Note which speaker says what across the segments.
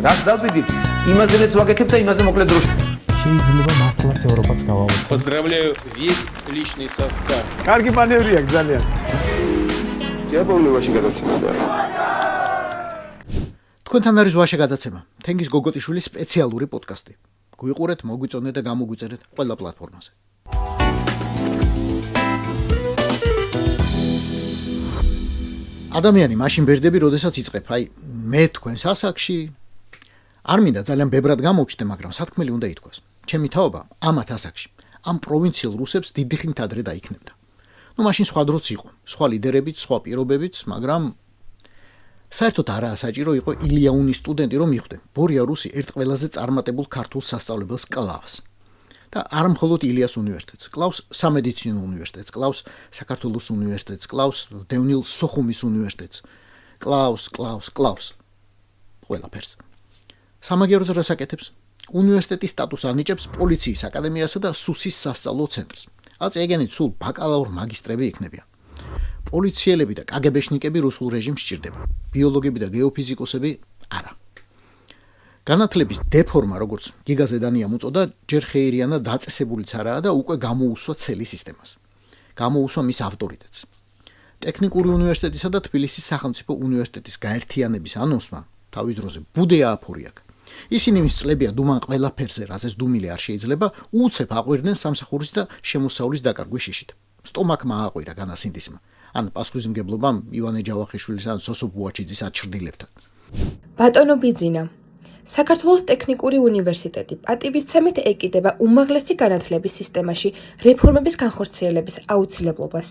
Speaker 1: რას დავბედით? იმაზე რაც ვაკეთებ და იმაზე მოკლედ დროში.
Speaker 2: შეიძლება მართლაც ევროპაც გავავოცოთ.
Speaker 3: Поздравляю весь личный состав.
Speaker 2: კარგი მანევრია ძალიან.
Speaker 4: დიაპოვნებაში გადაცემა.
Speaker 5: თქვენთან არის ვაშე გადაცემა. თენგის გოგოტიშვილის სპეციალური პოდკასტი. გვიყურეთ, მოგვიწონეთ და გამოგვიწერეთ ყველა პლატფორმაზე. ადამიანი მაშინ ბერდები, როდესაც იწყებ, მე თქვენს ასაკში არ მინდა ძალიან ბევრად გამოვჩნდე, მაგრამ სათქმელი უნდა ითქვას. ჩემი თაობა ამათ ასაკში, ამ პროვინციელ რუსებს დიდი ხნით ადრე დაიქნებდა. მაშინ სხვა დროც იყო, სხვა ლიდერებიც, სხვა პირობებიც, მაგრამ საერთოდ არაა საჭირო იყო ილიაუნის სტუდენტი რომ მიხვდე. ბორია რუსი ერთ ყველაზე წარმატებულ ქართულ სასწავლებელს კლავს. და არ მხოლოდ ილიას უნივერსიტეტს, კლავს სამედიცინო უნივერსიტეტს, კლავს საქართველოს უნივერსიტეტს, კლავს დევნილ სოხუმის უნივერსიტეტს. კლავს ყველაფერს. სამაგიეროდ რას აკეთებს? უნივერსიტეტის სტატუსს ანიჭებს პოლიციის აკადემიასა და სუსის სასწავლო ცენტრს. აწ ეგენით სულ ბაკალაურ მაგისტრები იქნებიან. პოლიციელები და კგბ-შნიკები რუსულ რეჟიმს სჭირდება. ბიოლოგები და გეოფიზიკოსები არა. განათლების დეფორმა, როგორც გიგაზე დანიამ უწოდა, ჯერ ხეირიანა დაწესებულიც არაა და უკვე გამოუსვა ცელი სისტემას. გამოუსვა მის ავტორიტეტს. ტექნიკური უნივერსიტეტისა და თბილისის სახელმწიფო უნივერსიტეტის გაერთიანების ანონსმა თავის დროზე ბუდე ააფორი აქ. ისინი მის წლებია დუმან ყველაფერზე, რაზეც დუმილი არ შეიძლება, უცებ აყვირდნენ სამსახურის და შემოსავლის დაკარგვის შიშით. სტომაქმა ააყვირა განასინდისმა. ან პასუხისმგებლობამ ივანე ჯავახიშვილის ან სოსო ბუაჩიძის აჩრდილებთან.
Speaker 6: ბატონო ბიძინა, საქართველოს ტექნიკური უნივერსიტეტი პატივისცემით ეკიდება უმაღლესი განათლების სისტემაში რეფორმების განხორციელების აუცილებლობას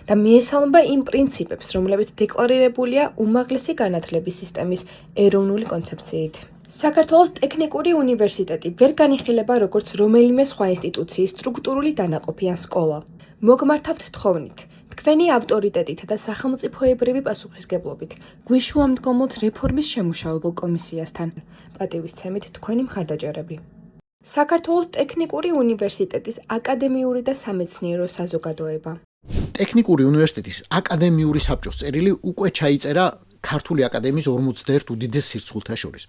Speaker 6: და მიესალმება იმ პრინციპებს, რომლებიც დეკლარირებულია უმაღლესი განათლების სისტემის ეროვნული კონცეფციით. საქართველოს ტექნიკური უნივერსიტეტი ვერ განიხილება როგორც რომელიმე სხვა ინსტიტუციის სტრუქტურული დანაყოფი ან სკოლა. მოგმართავთ თხოვნით, თქვენი ავტორიტეტით და სახელმწიფოებრივი პასუხისგებლობით გვიშუამდგომლთ რეფორმის შემუშავებელ კომისიასთან. პატივისცემით თქვენი მხარდაჭერები. საქართველოს ტექნიკური უნივერსიტეტის აკადემიური და სამეცნიერო საზოგადოება.
Speaker 5: ტექნიკური უნივერსიტეტის აკადემიური საბჭოს წერილი უკვე ჩაიწერა ქართული აკადემიის 41 უდიდეს სირცხულთა შორის.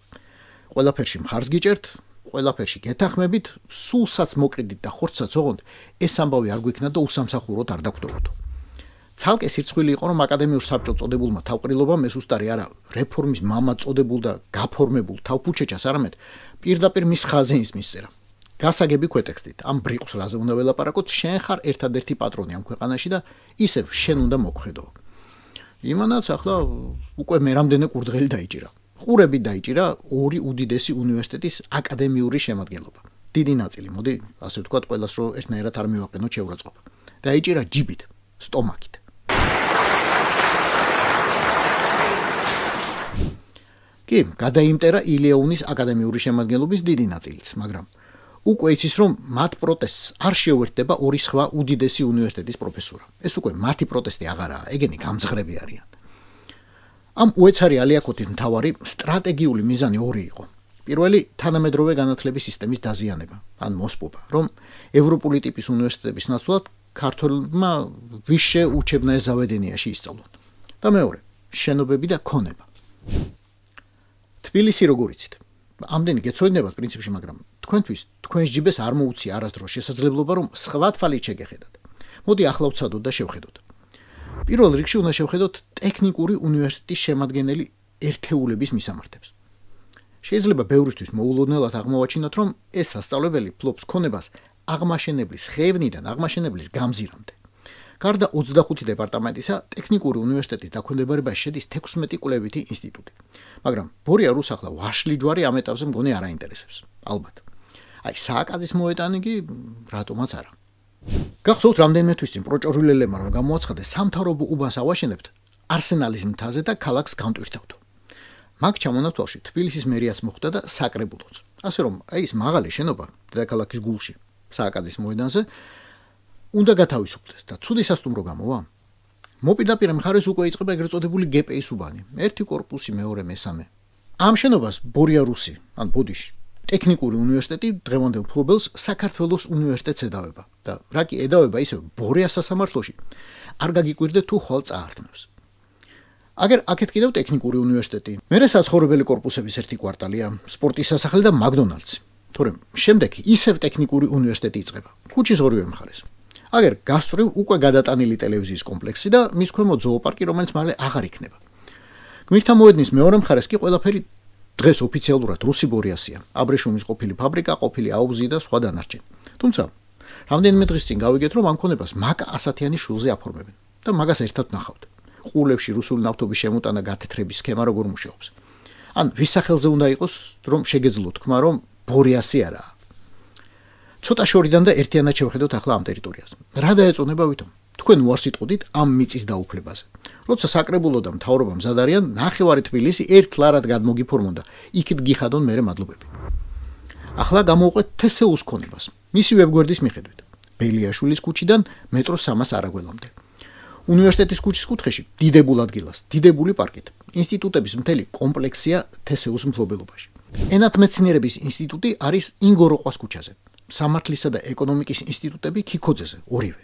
Speaker 5: ყველაფერში მხარს გიჭერთ, ყველაფერში გეთანხმებით, სულსაც მოკრიდით და ხორცსაც ოღონდ ეს ამბავი არ გვიქნა და უსამსახუროდ არ დაგვდოვოთ. ცალკე სირცხვილი იყო, რომ აკადემიურ საბჭოს წოდებულმა თავყრილობამ ეს უსტარი არა რეფორმის მამა წოდებულ და გაფორმებულ თავფუჩეჩას, არამედ პირდაპირ მის ხაზეინს მისწერა. გასაგები ქვეტექსტით, ამ ბრიყს რაზე უნდა ველაპარაკოთ, შენ ხარ ერთადერთი პატრონი ამ ქვეყანაში და ისევ შენ უნდა მოგხედო. იმანაც ახლა უკვე მე რამდენი კურდღელი დაიჭირა. ყურები დაიჭირა ორი უდიდესი უნივერსიტეტის აკადემიური შემადგენლობა. დიდი ნაწილი, მოდი, ასე ვთქვათ, ყველას რო ერთნაირად არ მივაყენოთ შეურაცხყოფა. დაიჭირა ჯიბით, სტომაქით. კი, გადაიმტერა ილიაუნის აკადემიური შემადგენლობის დიდი ნაწილიც, მაგრამ უკვე იცის, რომ მათ პროტესტს არ შეუერთდება ორი სხვა უდიდესი უნივერსიტეტის პროფესორა. ეს უკვე მათი პროტესტი აღარაა, ეგენი გამძღრები არიან. ამ უეცარი ალიაკოთის მთავარი სტრატეგიული მიზანი ორი იყო. პირველი, თანამედროვე განათლების სისტემის დაზიანება, ან მოსპობა, რომ ევროპული ტიპის უნივერსიტეტების ნაცვლად ქართველმა ვიშე უჩებნაე ზავედენიაში ისწავლონ. და მეორე, შენობები და ქონება. თბილისი როგორ იცით? ამდენი გეცოდინებათ პრინციპში, მაგრამ თქვენთვის თქვენს ჯიბეს არ მოუცია არასდროს შესაძლებლობა, რომ სხვა თვალით შეგეხედათ. მოდი ახლა ვცადოთ და შევხედოთ. პირველ რიგში უნდა შევხედოთ ტექნიკური უნივერსიტეტის შემადგენელი ერთეულების მისამართებს. შეიძლება ბევრისთვის მოულოდნელად აღმოვაჩინოთ, რომ ეს სასწავლებელი ფლობს ქონებას აღმაშენებლის ხევნიდან აღმაშენებლის გამზირამდე. გარდა 25 დეპარტამენტისა, ტექნიკური უნივერსიტეტის დაქვემდებარებაში შედის 16 კვლევითი ინსტიტუტი. მაგრამ ბორია რუს ახლა ვაშლი ჯვარი ამ ეტაპზე მგონი არ აინტერესებს. ალბათ. სააკაძის მოეტანი კი რატომაც არა. გახსოვთ რამდენიმე თვის წინ პროჭორილელებმა რომ გამოაცხადეს სამთავრობო უბანს ავაშენებთ არსენალის მთაზე და ქალაქს გამტვირთავთ. მაგ ჩამონათვალში თბილისის მერიაც მოხვდა და საკრებულოც. ასე რომ ის მაღალი შენობა დედაქალაქის გულში, სააკაძის მოედანზე უნდა გათავისუფლდეს და ცუდი სასტუმრო გამოვა. მოპირდაპირე მხარეს უკვე იწყება ეგრეთ წოდებული გპ-ის უბანი, ერთი კორპუსი, მეორე, მესამე. ამ შენობას ბორია რუსი, ან ბოდიში, ტექნიკური უნივერსიტეტი დღევანდელ მფლობელს საქართველოს უნივერსიტეტს ედავება და რა კი ედავება ისე ბორიას სასამართლოში არ გაგიკვირდეთ თუ ხვალ წაართმევს. აქეთ კიდევ ტექნიკური უნივერსიტეტი, მერე საცხოვრებელი კორპუსების ერთი კვარტალია, სპორტის სასახლე და მაკდონალდსი. თორემ შემდეგ ისევ ტექნიკური უნივერსიტეტი იწყება. ქუჩის ორივე მხარეს. აგერ გასწვრივ უკვე გადატანილი ტელევიზიის კომპლექსი და მის ქვემოთ ზოოპარკი, რომელიც მალე აღარ იქნება. გმირთა მოედნის მეორე მხარეს კი ყველაფერი დღეს ოფიციალურად რუსი ბორიასია. აბრეშუმის ყოფილი ფაბრიკა, ყოფილი აუზი და სხვა დანარჩენი. თუმცა რამდენიმე დღის წინ გავიგეთ, რომ ამ ქონებას მაკა ასათიანის შულზე აფორმებენ და მაგას ერთად ნახავთ. ყულებში რუსული ნავთობის შემოტანა გათეთრების სქემა როგორ მუშაობს. ან ვის სახელზე უნდა იყოს, რომ შეგეძლო თქვა, რომ ბორიასი არაა. ცოტა შორიდან და ერთიანად შევხედოთ ახლა ამ ტერიტორიას. რა დაეწონება ვითომ? თქვენ უარს იტყოდით ამ მიწის დაუფლებაზე. როცა საკრებულო და მთავრობა მზად არიან, ნახევარი თბილისი ერთლარად გადმოგიფორმონ და იქით გიხადონ მერე მადლობები. ახლა გამოვყვეთ თესეუს ქონებას. მისი ვებგვერდის მიხედვით. ბელიაშვილის ქუჩიდან მეტროს 300 არაგველამდე. უნივერსიტეტის ქუჩის კუთხეში დიდებულ ადგილას, დიდებული პარკით. ინსტიტუტების მთელი კომპლექსია თესეუს მფლობელობაში. ენათმეცნიერების ინსტიტუტი არის ინგოროყვას ქუჩაზე. სამართლისა და ეკონომიკის ინსტიტუტები ქიქოძეზე, ორივე.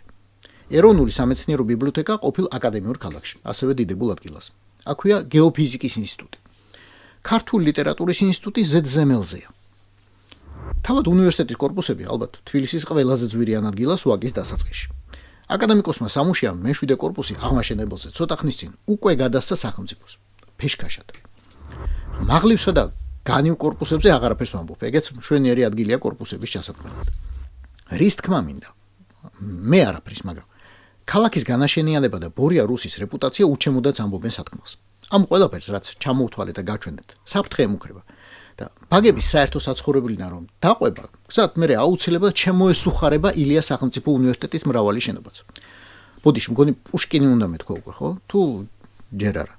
Speaker 5: ეროვნული სამეცნიერო ბიბლიოთეკა ყოფილ აკადემიურ ქალაქში, ასევე დიდებულ ადგილას. აქვეა გეოფიზიკის ინსტიტუტი. ქართული ლიტერატურის ინსტიტუტი ზედზემელზეა. თავად უნივერსიტეტის კორპუსები ალბათ თბილისის ყველაზე ძვირიან ადგილას ვაკის დასაწყისში. აკადემიკოსმა სამუშიამ მე-7 კორპუსი აღმაშენებელზე ცოტა ხნის წინ უკვე გადასცა სახელმწიფოს. ფეშქაშად. მაღლივსა და განივ კორპუსებზე აღარაფერს ვამბობ. ეგეც მშვენიერი ადგილია კორპუსების ჩასატყმელად. რის თქმა მინდა? მე არაფრის, მაგრამ ქალაქის განაშენიანება და ბორია რუსის რეპუტაცია უჩემოდაც ამბობენ სათქმელს. ამ ყველაფერს რაც ჩამოვთვალეთ და გაჩვენეთ, საფრთხე ემუქრება. და ბაგების საერთო საცხოვრებელიდან რომ დაყვება, გზად მერე აუცილებლად შემოესუხარება ილიას სახელმწიფო უნივერსიტეტის მრავალი შენობაც. ბოდიში, მგონი პუშკინი უნდა მეთქვა უკვე, ხო? თუ ჯერ არა.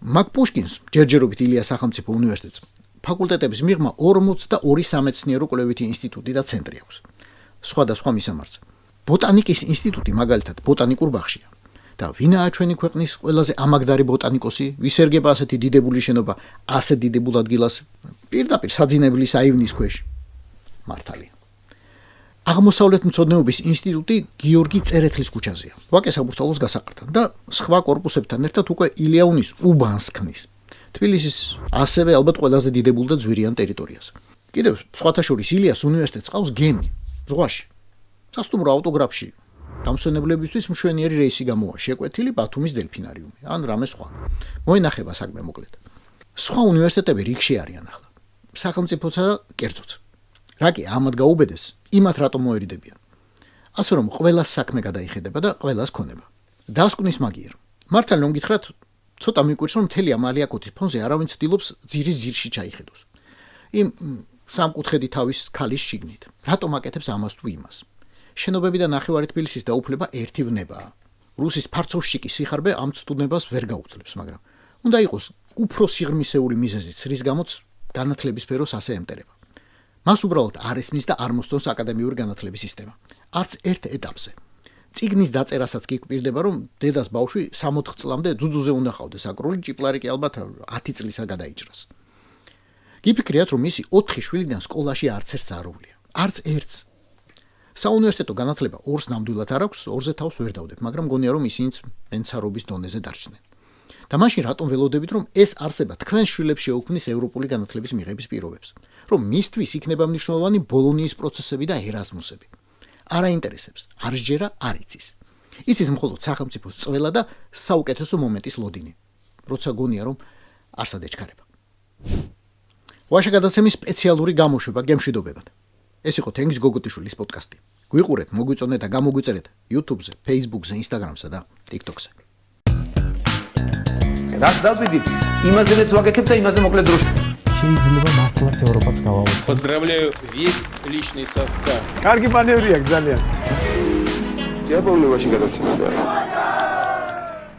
Speaker 5: მაგ პუშკინს ჯერჯერობით ილიას სახელმწიფო უნივერსიტეტს ფაკულტეტების მიღმა 42 სამეცნიერო კვლევითი ინსტიტუტი და ცენტრი აქვს. სხვადასხვა მისამართს. ბოტანიკის ინსტიტუტი მაგალითად ბოტანიკურ ბაღშია. და ვინაა ჩვენი ქვეყნის ყველაზე ამაგდარი ბოტანიკოსი, ვის ერგება ასეთი დიდებული შენობა, ასე დიდებულ ადგილას, პირდაპირ საძინებლის აივნის ქვეშ. მართალია. აღმოსავლეთ მცოდნეობის ინსტიტუტი გიორგი წერეთლის ქუჩაზეა. ვაკე საბურთალოს გასაყრდან და სხვა კორპუსებთან ერთად უკვე ილიაუნის უბანს ქმნის. თბილისის ასევე ალბათ ყველაზე დიდებულ და ძვირიან ტერიტორიას. კიდევ სხვათა შორის ილიას უნივერსიტეტს ყავს გემი ზღვაში. სასტუმრო ავტოგრაფში დამსვენებლებისთვის მშვენიერი რეისი გამოვა შეკვეთილი ბათუმის დელფინარიუმი ან რამე სხვა. მოინახება საქმე მოკლედ. სხვა უნივერსიტეტები რიგში არიან ახლა. სახელმწიფოცა და კერძოც. რა კი ამათ გაუბედეს, იმათ რატომ მოერიდებიან. ასე რომ ყველას საქმე გადაიხედება და ყველას ქონება. დასკვნის მაგიერ. მართალი რომ გითხრათ, ცოტა მიკვირს რომ მთელი ამ ალიაკოთის ფონზე არავინ ცდილობს ძირის ძირში ჩაიხედოს. იმ სამკუთხედი თავის ქალის შიგნით. რატომ აკეთებს ამას თუ იმას? შენობები და ნახევარი თბილისის დაუფლება ერთი ვნებაა. რუსის ფარცოვშიკი სიხარბე ამ ცდუნებას ვერ გაუძლებს, მაგრამ უნდა იყოს უფრო სიღრმისეული მიზეზიც, რის გამოც განათლების სფეროს ასე ემტერება. მას უბრალოდ არ ესმის და არ მოსწონს აკადემიური განათლების სისტემა. არც ერთ ეტაპზე. წიგნის დაწერასაც კი გვპირდება, რომ დედას ბავშვი 60 წლამდე ძუძუზე უნდა ყავდეს აკრული, ჭიპლარი კი ალბათ 10 წლისა გადაიჭრას. გიფიქრიათ, რომ მისი 4 შვილიდან სკოლაში არც ერთს არ უვლია. არც ერთს. საუნივერსიტეტო განათლება ორს ნამდვილად არ აქვს, ორზე თავს ვერ დავდებ, მაგრამ მგონია რომ ისინიც მენცარობის დონეზე დარჩნენ. და მაშინ რატომ ველოდებით, რომ ეს არსება თქვენ შვილებს შეუქმნის ევროპული განათლების მიღების პირობებს, რომ მისთვის იქნება მნიშვნელოვანი ბოლონიის პროცესები და ერასმუსები. არ აინტერესებს, არ სჯერა, არ იცის. იცის მხოლოდ სახელმწიფოს წველა და საუკეთესო მომენტის ლოდინი, როცა გონია რომ არსად ეჩქარება. ვაშა გადაცემის სპეციალური გამოშვება გემშვიდობებად. ეს იყო თენგიზ გოგოტიშვილის პოდკასტი. გვიყურეთ, მოგვიწონეთ და გამოგვიწერეთ YouTube-ზე, Facebook-ზე, Instagram-სა და TikTok-ზე.
Speaker 1: რაც დავიდით, იმაზე მეც ვაგექებ და იმაზე მოკლედ დროში.
Speaker 2: შეიძლება მართლაც ევროპაც გავაუწყოთ.
Speaker 3: Поздравляю весь личный состав.
Speaker 2: კარგი მანევრია ძალიან.
Speaker 4: დიაპოვნებაში გადაცემა.